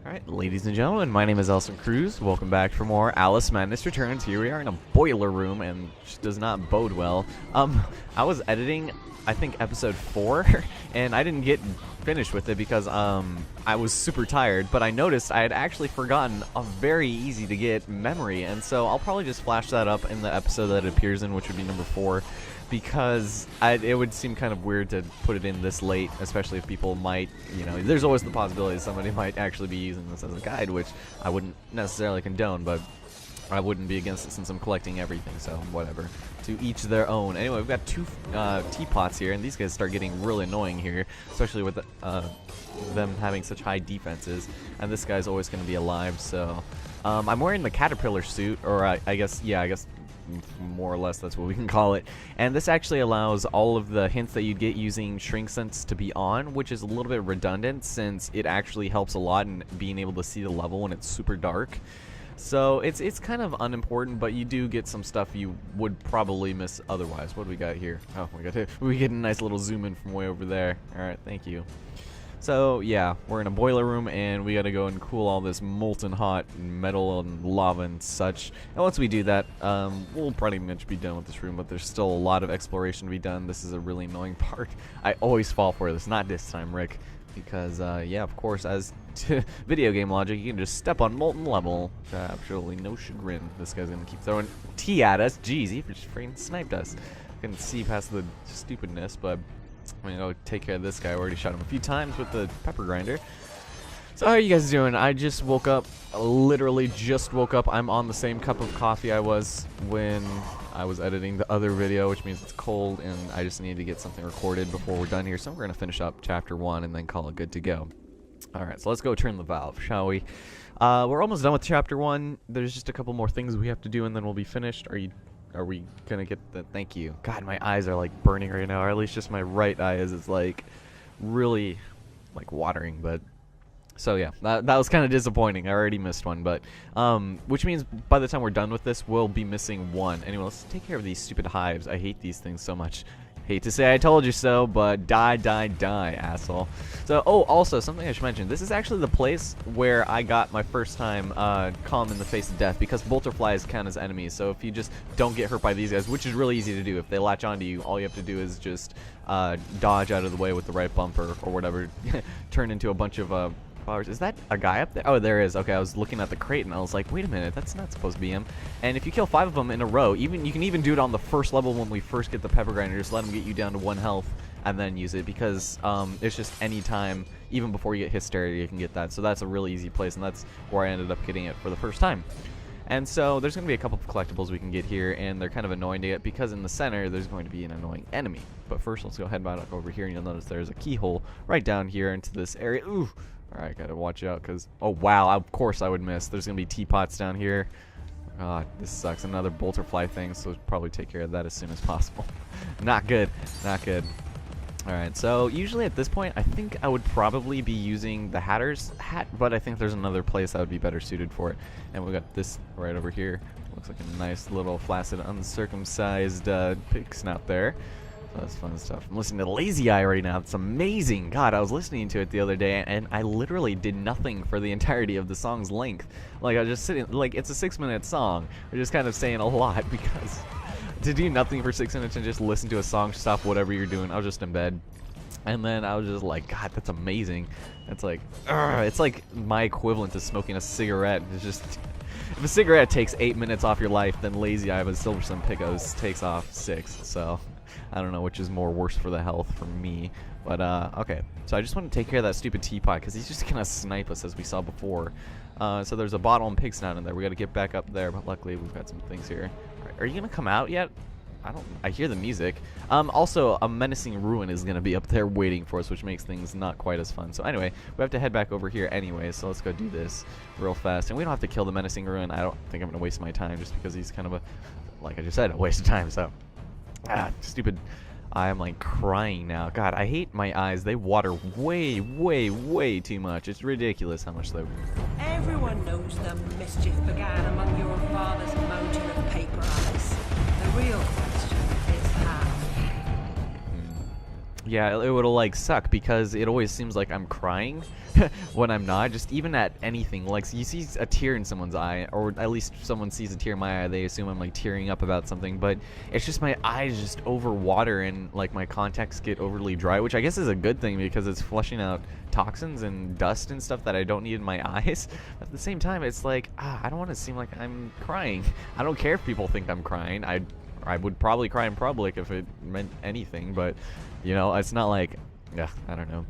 Alright, ladies and gentlemen, my name is Elson Cruz. Welcome back for more Alice Madness Returns. Here we are in a boiler room, and which does not bode well. I was editing, I think, episode 4, and I didn't get finished with it because, I was super tired, but I noticed I had actually forgotten a very easy-to-get memory, and so I'll probably just flash that up in the episode that it appears in, which would be number 4. Because it would seem kind of weird to put it in this late, especially if people might, there's always the possibility somebody might actually be using this as a guide, which I wouldn't necessarily condone, but I wouldn't be against it since I'm collecting everything, so whatever. To each their own. Anyway, we've got 2 teapots here, and these guys start getting really annoying here, especially with them having such high defenses, and this guy's always going to be alive, so I'm wearing the caterpillar suit, or I guess more or less that's what we can call it, and this actually allows all of the hints that you'd get using shrink sense to be on, which is a little bit redundant since it actually helps a lot in being able to see the level when it's super dark. So it's kind of unimportant, but you do get some stuff you would probably miss otherwise. What do we got here? Oh, we get a nice little zoom in from way over there. Alright, thank you. So yeah, we're in a boiler room and we gotta go and cool all this molten hot metal and lava and such. And once we do that, we'll pretty much be done with this room, but there's still a lot of exploration to be done. This is a really annoying part. I always fall for this, not this time, Rick. Because, yeah, of course, as video game logic, you can just step on molten level. Absolutely no chagrin. This guy's gonna keep throwing tea at us. Jeez, he just freaking sniped us. Couldn't see past the stupidness, but I'm gonna go take care of this guy. I already shot him a few times with the pepper grinder. So how are you guys doing? I just woke up. Literally just woke up. I'm on the same cup of coffee I was when I was editing the other video, which means it's cold, and I just need to get something recorded before we're done here. So we're gonna finish up chapter 1 and then call it good to go. Alright, so let's go turn the valve, shall we? We're almost done with chapter 1. There's just a couple more things we have to do and then we'll be finished. Are we gonna get the... Thank you. God, my eyes are like burning right now, or at least just my right eye is like really like watering, but so yeah, that was kind of disappointing. I already missed one, but which means by the time we're done with this, we'll be missing 1. Anyway, let's take care of these stupid hives. I hate these things so much. Hate to say I told you so, but die, asshole. So, oh, also, something I should mention. This is actually the place where I got my first time calm in the face of death, because bolter flies count as enemies. So if you just don't get hurt by these guys, which is really easy to do, if they latch onto you, all you have to do is just dodge out of the way with the right bumper or whatever, turn into a bunch of flowers. Is that a guy up there? Oh, there is. Okay, I was looking at the crate and I was like, wait a minute, that's not supposed to be him. And if you kill 5 of them in a row, you can even do it on the first level when we first get the pepper grinder. Just let them get you down to 1 health and then use it, because it's just any time, even before you get hysteria, you can get that. So that's a really easy place, and that's where I ended up getting it for the first time. And so there's going to be a couple of collectibles we can get here, and they're kind of annoying to get because in the center there's going to be an annoying enemy. But first, let's go ahead and over here, and you'll notice there's a keyhole right down here into this area. Ooh. Alright, gotta watch out, because... Oh, wow, of course I would miss. There's gonna be teapots down here. God, this sucks. Another bolterfly thing, so we'll probably take care of that as soon as possible. Not good. Not good. Alright, so usually at this point, I think I would probably be using the Hatter's hat, but I think there's another place that would be better suited for it. And we got this right over here. Looks like a nice little flaccid, uncircumcised pig snout there. That's fun stuff. I'm listening to Lazy Eye right now. It's amazing. God, I was listening to it the other day, and I literally did nothing for the entirety of the song's length. Like, I was just sitting, like, it's a 6-minute song. We're just kind of saying a lot, because to do nothing for 6 minutes and just listen to a song, stop whatever you're doing, I was just in bed. And then I was just like, God, that's amazing. It's like my equivalent to smoking a cigarette. It's just... If a cigarette takes 8 minutes off your life, then Lazy Eye with Silver Sun Picos takes off 6, so... I don't know which is worse for the health for me, but okay. So I just want to take care of that stupid teapot because he's just gonna snipe us as we saw before. So there's a bottle and pig snout in there. We got to get back up there, but luckily we've got some things here. Are you gonna come out yet? I hear the music. Also, a menacing ruin is gonna be up there waiting for us, which makes things not quite as fun. So anyway, we have to head back over here anyway. So let's go do this real fast, and we don't have to kill the menacing ruin. I don't think I'm gonna waste my time just because he's kind of a, like I just said, a waste of time. So. Stupid. I am like crying now. God, I hate my eyes. They water way too much. It's ridiculous how much they... Everyone knows the mischief began among your father's mountain of paper, Alice. The real question is how. Yeah, it would like suck because it always seems like I'm crying when I'm not. Just even at anything, like you see a tear in someone's eye, or at least someone sees a tear in my eye, they assume I'm like tearing up about something. But it's just my eyes just over water and like my contacts get overly dry, which I guess is a good thing because it's flushing out toxins and dust and stuff that I don't need in my eyes. At the same time, it's like I don't want to seem like I'm crying. I don't care if people think I'm crying. I would probably cry in public if it meant anything, but you know, it's not like, yeah, I don't know.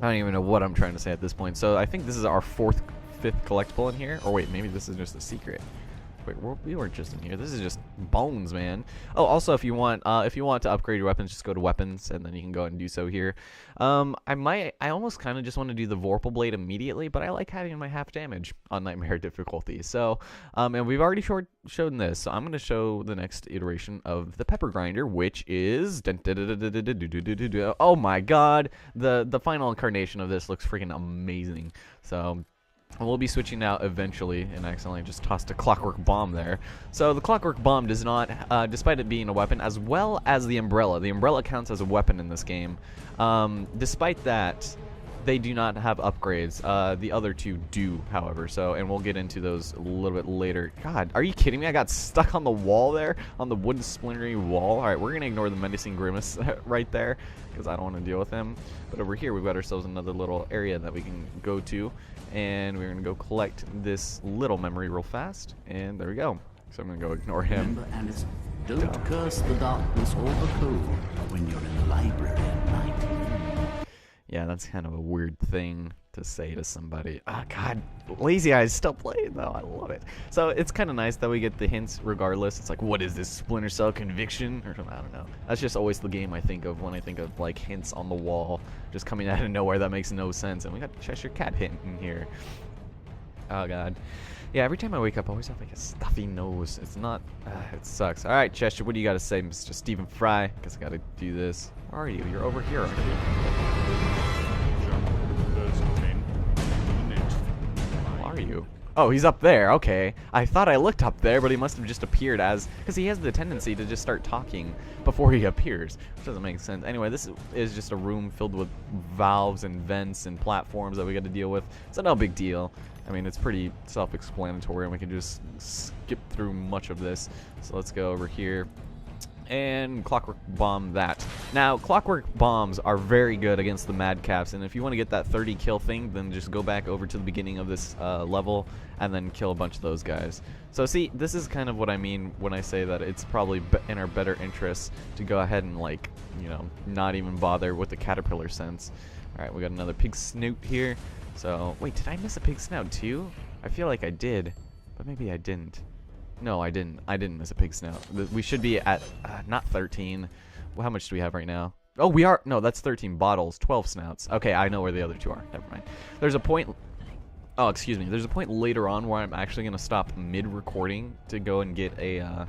I don't even know what I'm trying to say at this point. So I think this is our fifth collectible in here. Or wait, maybe this is just a secret. Wait, we weren't just in here. This is just bones, man. Oh, also, if you want to upgrade your weapons, just go to weapons, and then you can go and do so here. I almost kind of just want to do the Vorpal Blade immediately, but I like having my half damage on Nightmare difficulty. So, and we've already shown this, so I'm going to show the next iteration of the Pepper Grinder, which is oh my god, the final incarnation of this looks freaking amazing. So. We'll be switching out eventually, and I accidentally just tossed a Clockwork Bomb there. So the Clockwork Bomb does not, despite it being a weapon, as well as the Umbrella. The Umbrella counts as a weapon in this game. Despite that, they do not have upgrades. The other two do, however. So, and we'll get into those a little bit later. God, are you kidding me? I got stuck on the wall there, on the wooden splintery wall. All right, we're gonna ignore the menacing grimace right there because I don't want to deal with him. But over here, we've got ourselves another little area that we can go to, and we're gonna go collect this little memory real fast. And there we go. So I'm gonna go ignore him. Remember, Alice, don't curse the darkness or the cold when you're in the library at night. Yeah, that's kind of a weird thing to say to somebody. Ah, God, Lazy Eyes still playing though. I love it. So it's kind of nice that we get the hints regardless. It's like, what is this, Splinter Cell Conviction? Or I don't know. That's just always the game I think of when I think of like hints on the wall just coming out of nowhere. That makes no sense. And we got Cheshire Cat hint in here. Oh God. Yeah, every time I wake up, I always have like a stuffy nose. It's not, it sucks. All right, Cheshire, what do you got to say, Mr. Stephen Fry? Guess I got to do this. Where are you? You're over here, aren't you? Where are you? Oh, he's up there. Okay. I thought I looked up there, but he must have just appeared as, because he has the tendency to just start talking before he appears, which doesn't make sense. Anyway, this is just a room filled with valves and vents and platforms that we got to deal with. It's no big deal. I mean, it's pretty self-explanatory, and we can just skip through much of this. So let's go over here and Clockwork Bomb that. Now, Clockwork Bombs are very good against the Madcaps, and if you want to get that 30 kill thing, then just go back over to the beginning of this level and then kill a bunch of those guys. So see, this is kind of what I mean when I say that it's probably in our better interests to go ahead and, like, you know, not even bother with the caterpillar sense. Alright, we got another pig snoot here. So, wait, did I miss a pig snout too? I feel like I did, but maybe I didn't. No, I didn't. I didn't miss a pig snout. We should be at, not 13. Well, how much do we have right now? Oh, we are, no, that's 13 bottles, 12 snouts. Okay, I know where the other two are. Never mind. There's a point, oh, excuse me. There's a point later on where I'm actually going to stop mid-recording to go and get a,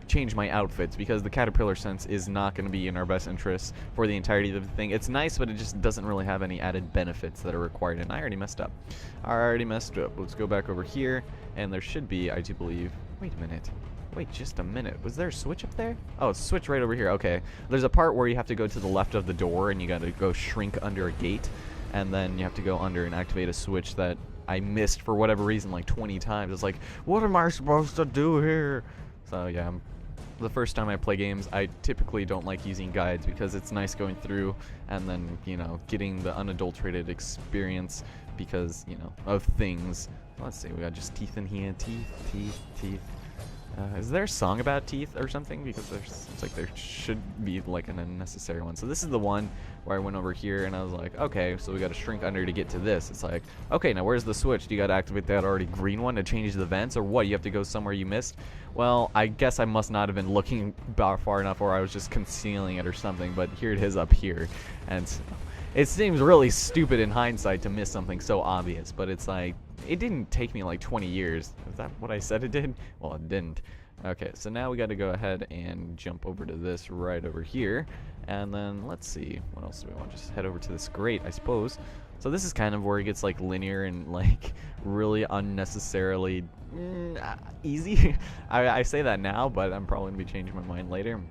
change my outfits, because the caterpillar sense is not going to be in our best interest for the entirety of the thing. It's nice, but it just doesn't really have any added benefits that are required, and I already messed up. Let's go back over here, and there should be, I do believe, wait a minute. Wait just a minute. Was there a switch up there? Oh, it's a switch right over here. Okay. There's a part where you have to go to the left of the door, and you got to go shrink under a gate, and then you have to go under and activate a switch that I missed for whatever reason like 20 times. It's like, what am I supposed to do here? So yeah, the first time I play games, I typically don't like using guides because it's nice going through and then, you know, getting the unadulterated experience because, you know, of things. Let's see, we got just teeth in here. Teeth. Is there a song about teeth or something? Because it's like there should be like an unnecessary one. So this is the one where I went over here and I was like, okay, so we got to shrink under to get to this. It's like, okay, now where's the switch? Do you got to activate that already green one to change the vents, or what? You have to go somewhere you missed? Well, I guess I must not have been looking far enough, or I was just concealing it or something, but here it is up here. And it seems really stupid in hindsight to miss something so obvious, but it's like, it didn't take me like 20 years. Is that what I said it did? Well, it didn't. Okay, so now we got to go ahead and jump over to this right over here. And then let's see, what else do we want? Just head over to this grate, I suppose. So this is kind of where it gets like linear and like really unnecessarily easy. I say that now, but I'm probably going to be changing my mind later.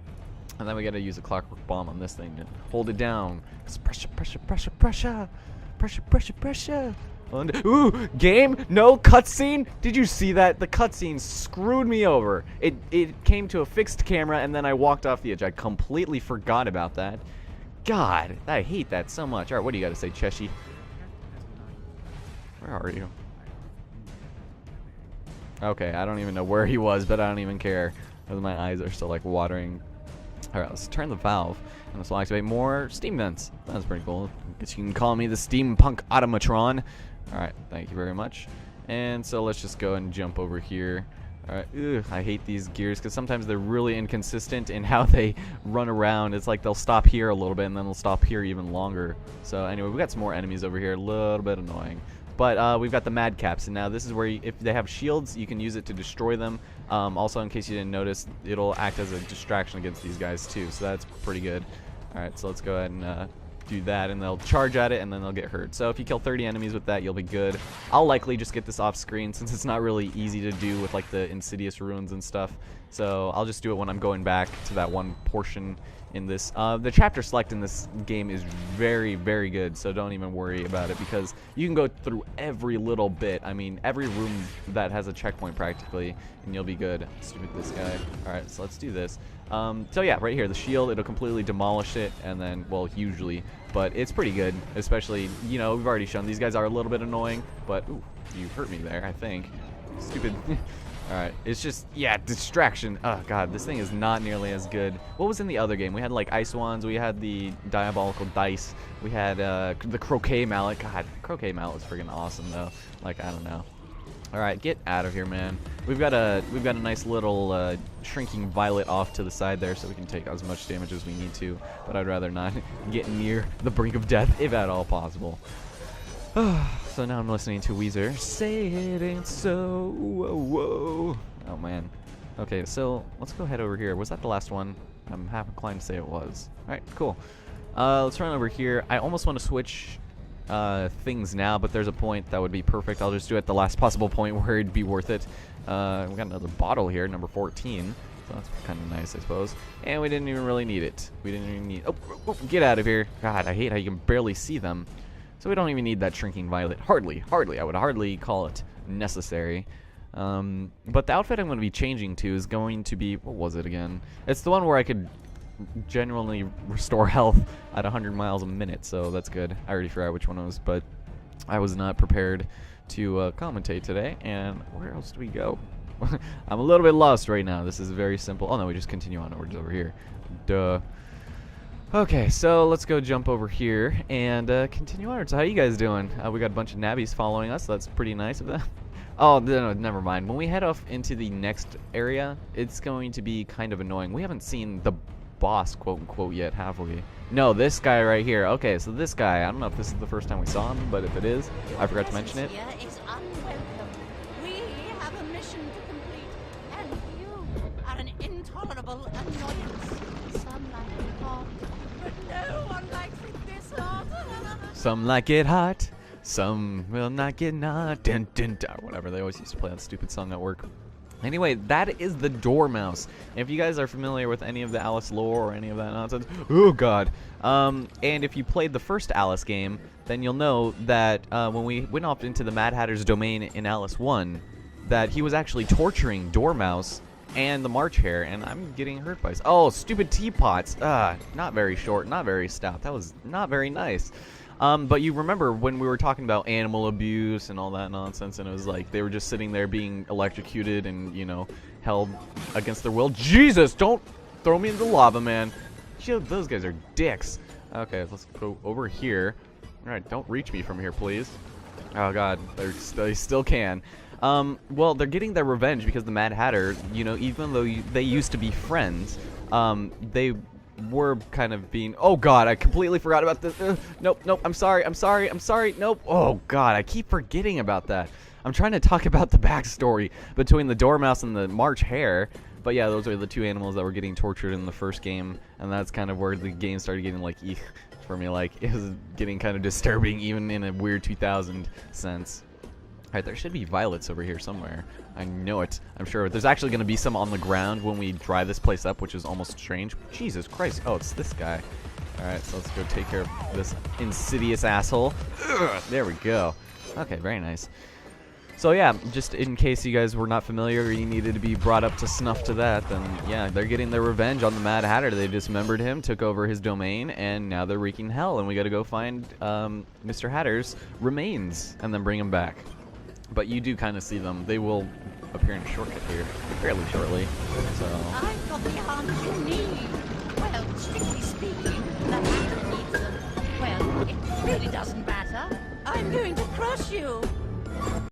And then we gotta use a clockwork bomb on this thing to hold it down. It's pressure, pressure, pressure, pressure. Pressure, pressure, pressure. Ooh, game? No cutscene? Did you see that? The cutscene screwed me over. It came to a fixed camera and then I walked off the edge. I completely forgot about that. God, I hate that so much. Alright, what do you gotta say, Cheshi? Where are you? Okay, I don't even know where he was, but I don't even care. Because my eyes are still like watering. Alright, let's turn the valve, and this will activate more steam vents. That's pretty cool. Guess you can call me the steampunk automatron. Alright, thank you very much. And so let's just go and jump over here. Alright, I hate these gears because sometimes they're really inconsistent in how they run around. It's like they'll stop here a little bit and then they'll stop here even longer. So anyway, we got some more enemies over here, a little bit annoying. But we've got the madcaps, and now this is where if they have shields, you can use it to destroy them. Also, in case you didn't notice, it'll act as a distraction against these guys too, so that's pretty good. Alright, so let's go ahead and do that, and they'll charge at it, and then they'll get hurt. So if you kill 30 enemies with that, you'll be good. I'll likely just get this off screen, since it's not really easy to do with like the insidious ruins and stuff. So I'll just do it when I'm going back to that one portion in this. The chapter select in this game is very, very good, so don't even worry about it because you can go through every little bit. I mean, every room that has a checkpoint practically, and you'll be good. Stupid this guy. Alright, so let's do this. So yeah, right here, the shield, it'll completely demolish it, and then, well, usually, but it's pretty good, especially, you know, we've already shown these guys are a little bit annoying, but, ooh, you hurt me there, I think. Stupid. Alright, it's just, yeah, distraction. Oh, God, this thing is not nearly as good. What was in the other game? We had, like, ice wands, we had the diabolical dice, we had the croquet mallet. God, croquet mallet was freaking awesome, though. Like, I don't know. Alright, get out of here, man. We've got a nice little shrinking violet off to the side there, so we can take as much damage as we need to, but I'd rather not get near the brink of death, if at all possible. So now I'm listening to Weezer. Say it ain't so. Whoa, whoa. Oh, man. Okay, so let's go head over here. Was that the last one? I'm half inclined to say it was. Alright, cool. Let's run over here. I almost want to switch things now, but there's a point that would be perfect. I'll just do it at the last possible point where it'd be worth it. We got another bottle here, number 14. So that's kind of nice, I suppose. And we didn't even really need it. We didn't even need... Oh, get out of here. God, I hate how you can barely see them. So we don't even need that shrinking violet. Hardly. I would hardly call it necessary. But the outfit I'm going to be changing to is going to be... What was it again? It's the one where I could genuinely restore health at 100 miles a minute, so that's good. I already forgot which one it was, but I was not prepared to commentate today. And where else do we go? I'm a little bit lost right now. This is very simple. Oh, no, we just continue onwards over here. Duh. Okay, so let's go jump over here and continue onwards. So how you guys doing? We got a bunch of nabbies following us. So that's pretty nice of them. Oh, no, never mind. When we head off into the next area, it's going to be kind of annoying. We haven't seen the boss, quote-unquote, yet, have we? No, this guy right here. Okay, so this guy, I don't know if this is the first time we saw him, but if it is, I forgot to mention it. Here is unwelcome. We have a mission to complete, and you are an intolerable annoyance. Some like it hot, but no one likes it this hot. Some like it hot, some will not get not. Dun, dun, dun. Whatever, they always used to play that stupid song at work. Anyway, that is the Dormouse. If you guys are familiar with any of the Alice lore or any of that nonsense, oh god. And if you played the first Alice game, then you'll know that when we went off into the Mad Hatter's domain in Alice 1, that he was actually torturing Dormouse and the March Hare, and I'm getting hurt by... Oh, stupid teapots. Not very short, not very stout. That was not very nice. But you remember when we were talking about animal abuse and all that nonsense, and it was like they were just sitting there being electrocuted and, you know, held against their will. Jesus, don't throw me in the lava, man. Those guys are dicks. Okay, let's go over here. Alright, don't reach me from here, please. Oh, God, they still can. Well, they're getting their revenge because the Mad Hatter, you know, even though they used to be friends, they... were kind of being... Oh, God, I completely forgot about this. Nope, I'm sorry, nope. Oh, God, I keep forgetting about that. I'm trying to talk about the backstory between the Dormouse and the March Hare, but yeah, those are the two animals that were getting tortured in the first game, and that's kind of where the game started getting, like, eek, for me. Like, it was getting kind of disturbing, even in a weird 2000 sense. Alright, there should be violets over here somewhere. I know it. I'm sure. There's actually going to be some on the ground when we drive this place up, which is almost strange. Jesus Christ. Oh, it's this guy. Alright, so let's go take care of this insidious asshole. Ugh, there we go. Okay, very nice. So yeah, just in case you guys were not familiar or you needed to be brought up to snuff to that, then yeah, they're getting their revenge on the Mad Hatter. They dismembered him, took over his domain, and now they're wreaking hell, and we gotta go find Mr. Hatter's remains and then bring him back. But you do kind of see them. They will appear in a shortcut here fairly shortly. So I've got the arms you need. Well, strictly speaking, the Hatter needs them. Well, it really doesn't matter. I'm going to crush you.